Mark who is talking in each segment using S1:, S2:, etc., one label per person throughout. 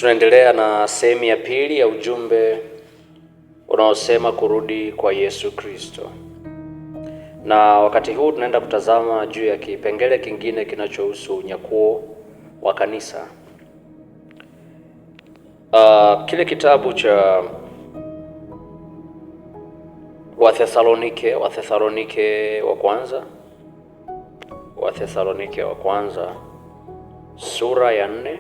S1: Tunaendelea na sehemu ya pili ya ujumbe unaosema kurudi kwa Yesu Kristo, na wakati huu tunaenda kutazama juu ya kipengele kingine kinachohusu unyakuo wa kanisa. Kile kitabu cha Wathesalonike wa kwanza sura ya 4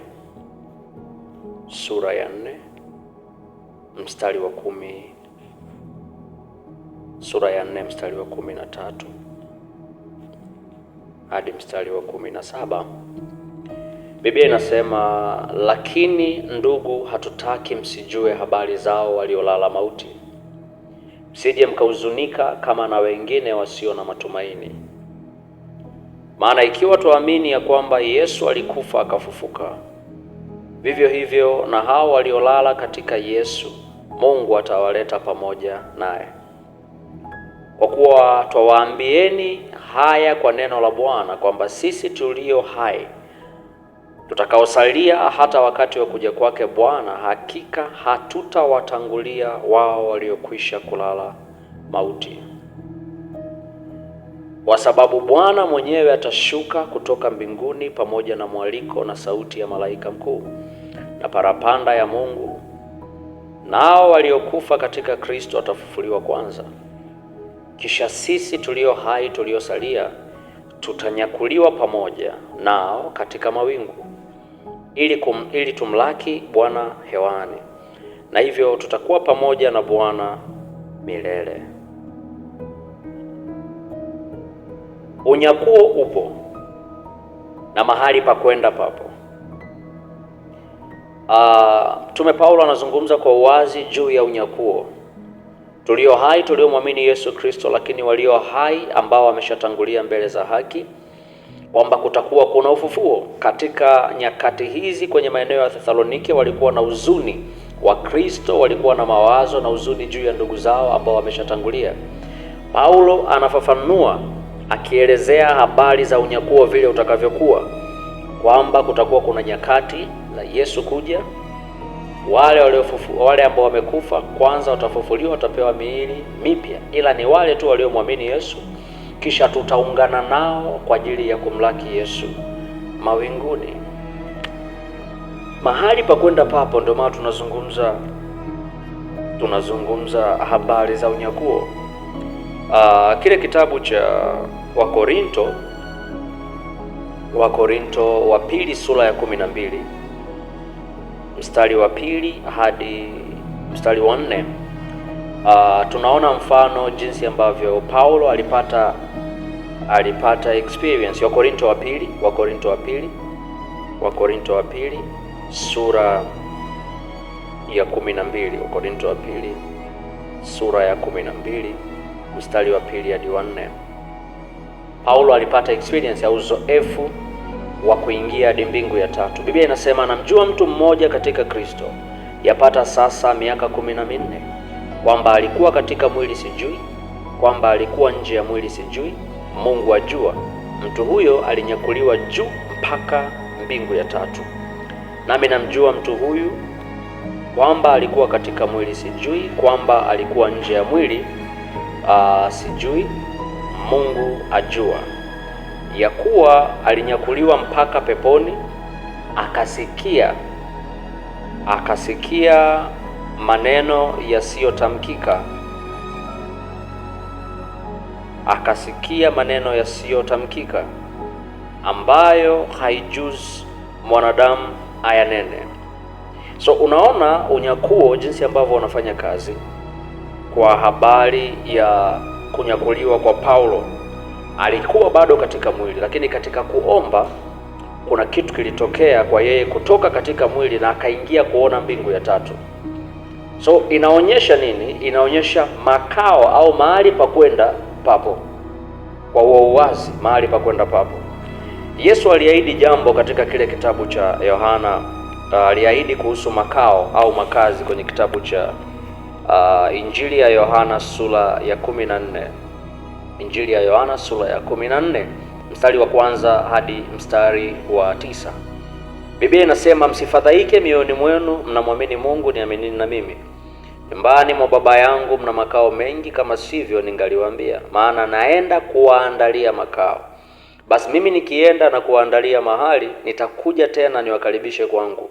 S1: mstari wa 13 hadi mstari wa 17. Biblia inasema, lakini ndugu, hatutaki msijue habari zao waliolala mauti, msije mkahuzunika kama na wengine wasio na matumaini. Maana ikiwa tuamini ya kwamba Yesu alikufa akafufuka, vivyo hivyo na hao waliolala katika Yesu Mungu atawaleta pamoja naye. Kwa kuwa twawaambieni haya kwa neno la Bwana, kwamba sisi tulio hai tutakaosalia hata wakati wa kuja kwake Bwana, hakika hatutawatangulia wao waliokwisha kulala mauti. Kwa sababu Bwana mwenyewe atashuka kutoka mbinguni pamoja na mwaliko na sauti ya malaika mkuu na parapanda ya Mungu, nao waliokufa katika Kristo watafufuliwa kwanza. Kisha sisi tulio hai tuliosalia tutanyakuliwa pamoja nao katika mawingu ili tumlaki Bwana hewani, na hivyo tutakuwa pamoja na Bwana milele. Unyakuo upo na mahali pa kwenda papo. Mtume Paulo anazungumza kwa uwazi juu ya unyakuo. Tulio hai tuliomwamini Yesu Kristo, lakini walio hai ambao wameshatangulia mbele za haki, kwamba kutakuwa kuna ufufuo. Katika nyakati hizi kwenye maeneo ya Thesalonike walikuwa na huzuni wa Kristo, walikuwa na mawazo na huzuni juu ya ndugu zao ambao wameshatangulia. Paulo anafafanua akielezea habari za unyakuo vile utakavyokuwa, kwamba kutakuwa kuna nyakati za Yesu kuja. Wale ambao wamekufa kwanza watafufuliwa, watapewa miili mipya, ila ni wale tu waliomwamini Yesu. Kisha tutaungana nao kwa ajili ya kumlaki Yesu mawinguni. Mahali pa kwenda papo, ndio maana tunazungumza habari za unyakuo. Kile kitabu cha Wakorinto wa pili sura ya 12 mstari wa 2 hadi mstari wa 4, tunaona mfano jinsi ambavyo Paulo alipata experience. Wakorinto wa pili sura ya 12, Wakorinto wa pili sura ya 12 mstari wa 2 hadi wa 4. Paulo alipata experience ya uzoefu wa kuingia hadi mbingu ya tatu. Biblia inasema, namjua mtu mmoja katika Kristo yapata sasa miaka 14, kwamba alikuwa katika mwili sijui, kwamba alikuwa nje ya mwili sijui, Mungu ajua. Mtu huyo alinyakuliwa juu mpaka mbingu ya tatu. Nami namjua mtu huyu, kwamba alikuwa katika mwili sijui, kwamba alikuwa nje ya mwili sijui, Mungu ajua, ya kuwa alinyakuliwa mpaka peponi, akasikia maneno yasiyotamkika, ambayo haijuzi mwanadamu ayanene. So unaona unyakuo jinsi ambavyo unafanya kazi. Kwa habari ya kunyakuliwa kwa Paulo, alikuwa bado katika mwili, lakini katika kuomba kuna kitu kilitokea kwa yeye kutoka katika mwili na akaingia kuona mbingu ya tatu. So inaonyesha nini? Inaonyesha makao au mahali pa kwenda papo, kwa uwazi, mahali pa kwenda papo. Yesu aliahidi jambo katika kile kitabu cha Yohana. Aliahidi kuhusu makao au makazi kwenye kitabu cha Injili ya Yohana sura ya 14. Injili ya Yohana sura ya 14 mstari wa 1 hadi mstari wa 9. Biblia inasema msifadhaike mioyoni mwenu, mnamwamini Mungu, niaminini na mimi. Nyumbani mwa Baba yangu mna makao mengi, kama sivyo ningaliwaambia, maana naenda kuwaandalia makao. Basi mimi nikienda na kuwaandalia mahali, nitakuja tena niwakaribishe kwangu,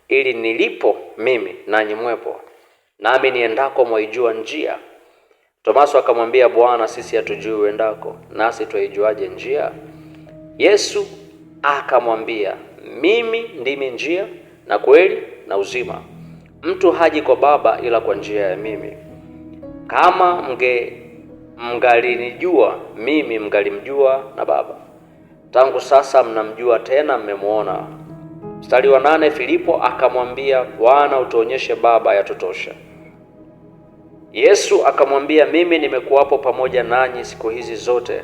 S1: ili nilipo mimi nanyi mwepo, nami niendako mwaijua njia. Tomaso akamwambia, Bwana, sisi hatujui uendako, nasi twaijuaje njia? Yesu akamwambia, mimi ndimi njia na kweli na uzima. Mtu haji kwa Baba ila kwa njia ya mimi. Kama mngalinijua mimi, mngalimjua na Baba. Tangu sasa mnamjua, tena mmemwona. Mstari wa 8, Filipo akamwambia, Bwana, utuonyeshe Baba, yatutosha. Yesu akamwambia, mimi nimekuwapo pamoja nanyi siku hizi zote.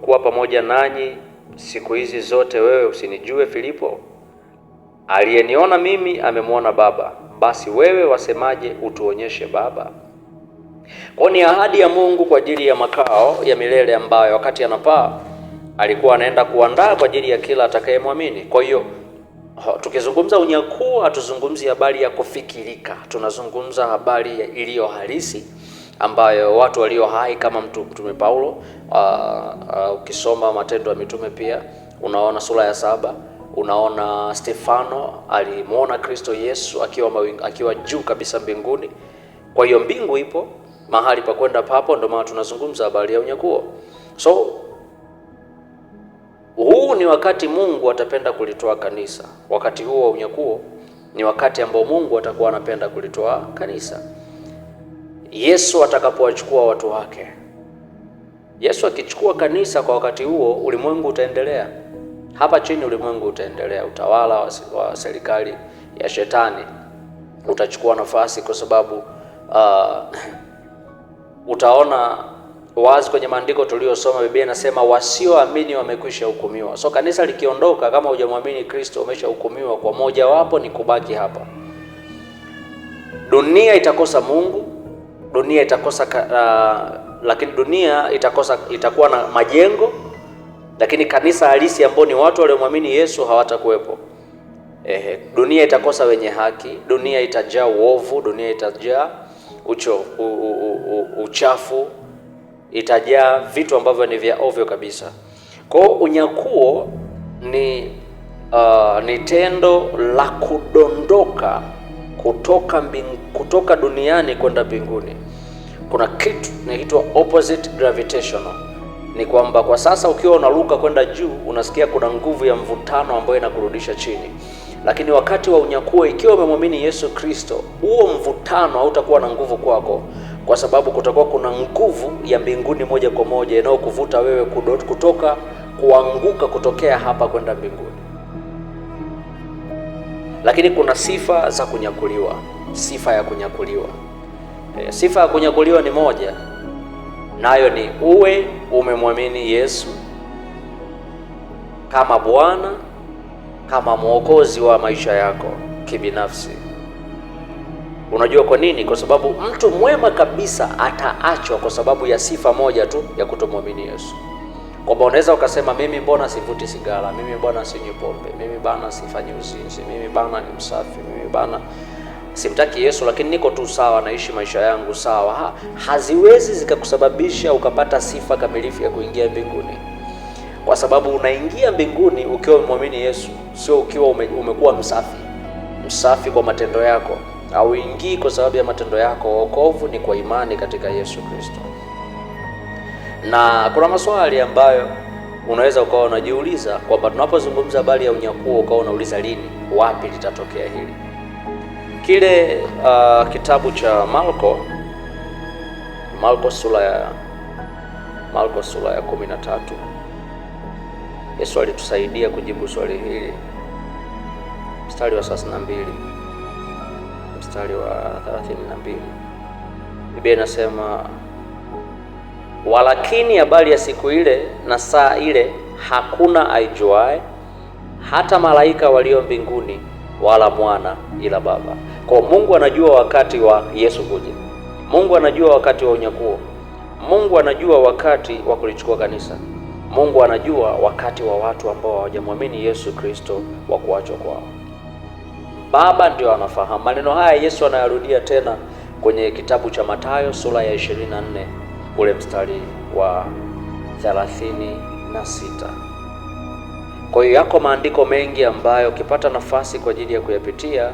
S1: Kuwa pamoja nanyi siku hizi zote, wewe usinijue Filipo? Aliyeniona mimi amemwona Baba. Basi wewe wasemaje, utuonyeshe Baba? Kwa ni ahadi ya Mungu kwa ajili ya makao ya milele ambayo wakati anapaa alikuwa anaenda kuandaa kwa ajili ya kila atakayemwamini. Kwa hiyo tukizungumza unyakuo, hatuzungumzi habari ya kufikirika, tunazungumza habari iliyo halisi ambayo watu walio hai kama Mtume Paulo, ukisoma Matendo ya Mitume pia unaona sura ya 7, unaona Stefano alimuona Kristo Yesu akiwa juu kabisa mbinguni. Kwa hiyo mbingu ipo mahali pa kwenda papo, ndio maana tunazungumza habari ya unyakuo. So huu ni wakati Mungu atapenda kulitoa kanisa. Wakati huo wa unyakuo ni wakati ambao Mungu atakuwa anapenda kulitoa kanisa. Yesu atakapowachukua watu wake. Yesu akichukua kanisa kwa wakati huo, ulimwengu utaendelea. Hapa chini ulimwengu utaendelea. Utawala wa serikali ya shetani utachukua nafasi, kwa sababu utaona wazi kwenye maandiko tuliyosoma, Biblia inasema wasioamini wamekwisha hukumiwa. So kanisa likiondoka, kama hujamwamini Kristo, umeshahukumiwa. Kwa moja wapo ni kubaki hapa. Dunia itakosa Mungu, dunia itakosa lakini dunia itakuwa na majengo, lakini kanisa halisi ambao ni watu waliomwamini Yesu hawatakuwepo. Dunia itakosa wenye haki, dunia itajaa uovu, dunia itajaa uchafu, itajaa vitu ambavyo ni vya ovyo kabisa. Kwa unyakuo ni tendo la kudondoka kutoka duniani kwenda mbinguni. Kuna kitu inaitwa opposite gravitational. Ni kwamba kwa sasa ukiwa unaruka kwenda juu, unasikia kuna nguvu ya mvutano ambayo inakurudisha chini. Lakini wakati wa unyakuo, ikiwa umemwamini Yesu Kristo, huo mvutano hautakuwa na nguvu kwako, kwa sababu kutakuwa kuna nguvu ya mbinguni moja kwa moja inayokuvuta wewe kuanguka kutokea hapa kwenda mbinguni. Lakini kuna sifa za kunyakuliwa. Sifa ya kunyakuliwa, sifa ya kunyakuliwa ni moja, nayo ni uwe umemwamini Yesu kama Bwana, kama Mwokozi wa maisha yako kibinafsi. Unajua kwa nini? Kwa sababu mtu mwema kabisa ataachwa kwa sababu ya sifa moja tu ya kutomwamini Yesu. Kwamba unaweza ukasema, mimi mbona sivuti sigara, mimi mbona sinywi pombe, mimi bana sifanyi uzinzi, mimi bana ni msafi, mimi bana simtaki Yesu, lakini niko tu sawa, naishi maisha yangu sawa. Haziwezi zikakusababisha ukapata sifa kamilifu ya kuingia mbinguni. Kwa sababu unaingia mbinguni ukiwa umemwamini Yesu, sio ukiwa umekuwa msafi kwa matendo yako. Au ingii kwa sababu ya matendo yako. Wokovu ni kwa imani katika Yesu Kristo. Na kuna maswali ambayo unaweza ukawa unajiuliza, kwamba tunapozungumza habari ya unyakuo ukawa unauliza lini, wapi litatokea hili. Kile kitabu cha Marko sura ya 13, Yesu alitusaidia kujibu swali hili. Mstari wa 32, mstari wa 32, Biblia inasema, walakini habari ya siku ile na saa ile hakuna aijuae, hata malaika walio mbinguni, wala mwana, ila Baba. Kwa Mungu anajua wakati wa Yesu kuja. Mungu anajua wakati wa unyakuo. Mungu anajua wakati wa kulichukua kanisa. Mungu anajua wakati wa watu ambao hawajamwamini Yesu Kristo wa kuachwa kwao. Baba ndio anafahamu. Maneno haya Yesu anayarudia tena kwenye kitabu cha Mathayo sura ya 24 ule mstari wa 36. Kwa hiyo yako maandiko mengi ambayo ukipata nafasi kwa ajili ya kuyapitia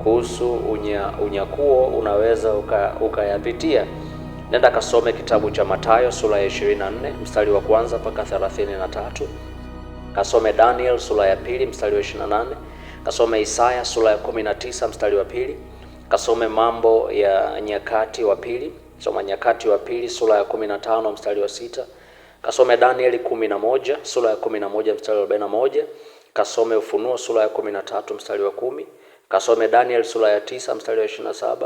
S1: kuhusu unyakuo unaweza ukayapitia. Nenda kasome kitabu cha Mathayo sura ya 24 mstari wa kwanza mpaka 33. Kasome Daniel sura ya 2 mstari wa 28. Kasome Isaya sura ya 19 mstari wa 2. Kasome Mambo ya Nyakati wa Pili. Soma Nyakati wa Pili sura ya 15 mstari wa 6. Kasome Danieli 11 sura ya 11 mstari wa 41. Kasome Ufunuo sura ya 13 mstari wa 10. Kasome Daniel sura ya 9 mstari wa 27.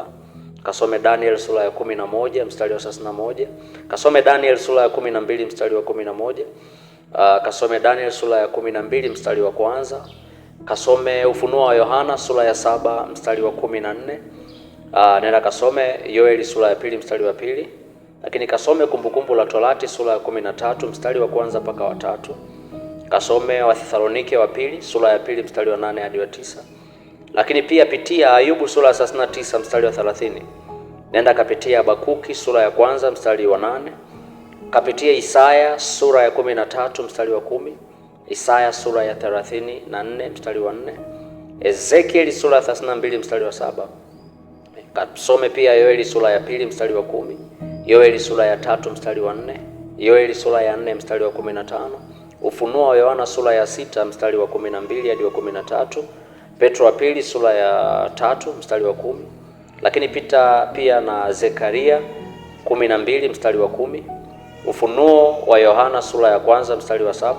S1: Kasome Daniel sura ya 11 mstari wa 31. Kasome Daniel sura ya 12 mstari wa 11. Kasome Daniel sura ya 12 mstari wa kwanza. Kasome Ufunuo wa Yohana sura ya 7 mstari wa 14. Nenda kasome Yoeli sura ya 2 mstari wa 2. Lakini kasome Kumbukumbu la Torati sura ya 13 mstari wa kwanza mpaka wa 3. Kasome Wathesalonike wa 2 sura ya 2 mstari wa 8 hadi wa 9. Lakini pia pitia Ayubu sura ya 39 mstari wa 30. Nenda kapitia Habakuki sura ya kwanza mstari wa 8. Kapitia Isaya sura ya 13 mstari wa 10. Isaya sura ya 34 mstari wa 4. Ezekieli sura ya 32 mstari wa 7. Kasome pia Yoeli sura ya 2 mstari wa 10. Yoeli sura ya 3 mstari wa 4. Yoeli sura ya 4 mstari wa 15. Ufunuo wa Yohana sura ya 6 mstari wa 12 hadi wa 13. Petro wa pili sura ya 3 mstari wa 10. Lakini pia na Zekaria 12 mstari wa 10. Ufunuo wa Yohana sura ya kwanza mstari wa 7.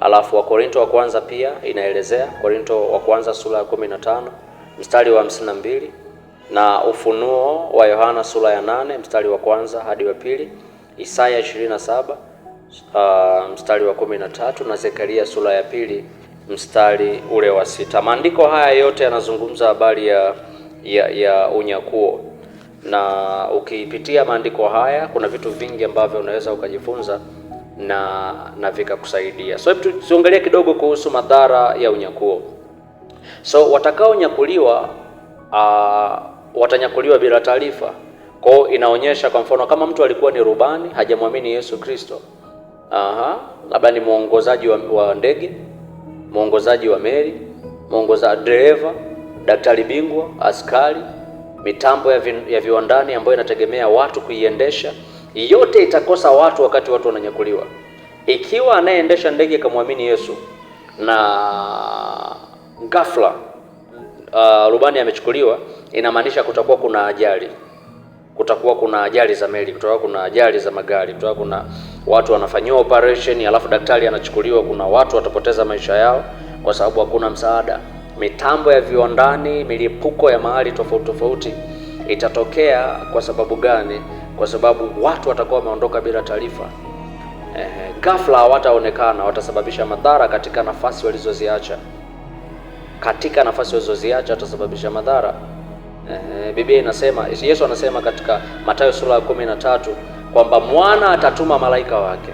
S1: Alafu wa Korinto wa kwanza pia inaelezea, Korinto wa kwanza sura ya 15 mstari wa 52. Na Ufunuo wa Yohana sura ya 8 mstari wa kwanza hadi wa pili. Isaya 27 mstari wa 13 na Zekaria sura ya 2 mstari ule wa 6. Maandiko haya yote yanazungumza habari ya unyakuo, na ukipitia maandiko haya kuna vitu vingi ambavyo unaweza ukajifunza na vikakusaidia. So tuangalie kidogo kuhusu madhara ya unyakuo. So watakaonyakuliwa watanyakuliwa bila taarifa. Kwa hiyo inaonyesha, kwa mfano, kama mtu alikuwa ni rubani hajamwamini Yesu Kristo, labda ni mwongozaji wa ndege, mwongozaji wa meli, dereva, daktari bingwa, askari, mitambo ya viwandani ambayo inategemea watu kuiendesha, yote itakosa watu wakati watu wananyakuliwa. Ikiwa anayeendesha ndege kamwamini Yesu na ghafla rubani amechukuliwa, inamaanisha kutakuwa kuna ajali. Kutakuwa kuna ajali za meli, kutakuwa kuna ajali za magari, kutakuwa kuna watu wanafanywa operation, alafu daktari anachukuliwa, kuna watu watapoteza maisha yao kwa sababu hakuna msaada. Mitambo ya viwandani, milipuko ya mahali tofauti tofauti itatokea. Kwa sababu gani? Kwa sababu watu watakuwa wameondoka bila taarifa. Ghafla hawataonekana, watasababisha madhara katika nafasi walizoziacha. Watasababisha madhara. Biblia inasema, Yesu anasema katika Mathayo sura ya 13 kwamba mwana atatuma malaika wake.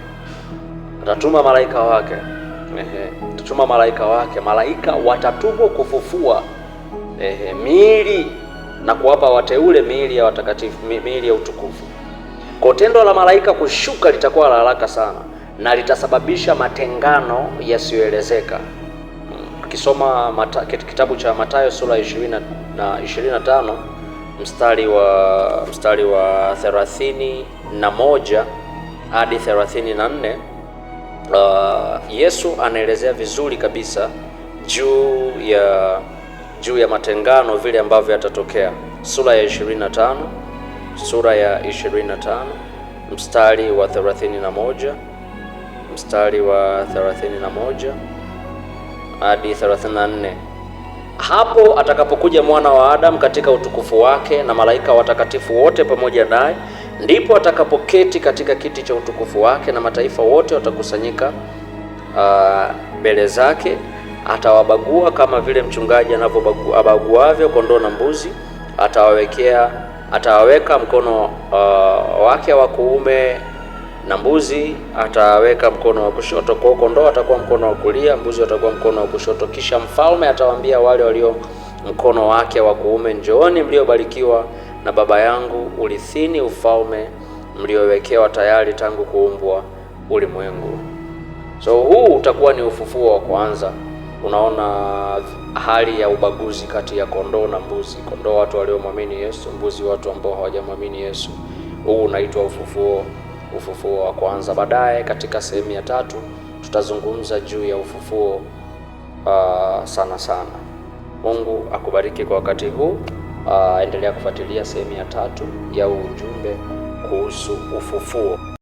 S1: Malaika watatumwa kufufua miili na kuwapa wateule miili ya watakatifu, miili ya utukufu. Kwa tendo la malaika kushuka litakuwa la haraka sana na litasababisha matengano yasiyoelezeka. Ukisoma kitabu cha Mathayo sura 25 mstari wa 31 hadi 34, Yesu anaelezea vizuri kabisa juu ya matengano vile ambavyo yatatokea. Sura ya 25 mstari wa 31 hadi 34. Hapo atakapokuja mwana wa Adamu katika utukufu wake na malaika watakatifu wote pamoja naye, ndipo atakapoketi katika kiti cha utukufu wake, na mataifa wote watakusanyika mbele zake. Atawabagua kama vile mchungaji anavyobaguavyo kondoo na mbuzi. Atawaweka mkono wake wa kuume na mbuzi ataweka mkono wa kushoto. Kwa kondoo atakuwa mkono wa kulia, mbuzi atakuwa mkono wa kushoto. Kisha mfalme atawaambia wale walio mkono wake wa kuume, njooni mliobarikiwa na Baba yangu, urithini ufalme mliowekewa tayari tangu kuumbwa ulimwengu. So huu utakuwa ni ufufuo wa kwanza. Unaona hali ya ubaguzi kati ya kondoo na mbuzi. Kondoo watu waliomwamini Yesu, mbuzi watu ambao hawajamwamini Yesu. Huu unaitwa ufufuo wa kwanza. Baadaye katika sehemu ya 3 tutazungumza juu ya ufufuo sana sana. Mungu akubariki kwa wakati huu. Endelea kufuatilia sehemu ya 3 ya ujumbe kuhusu ufufuo.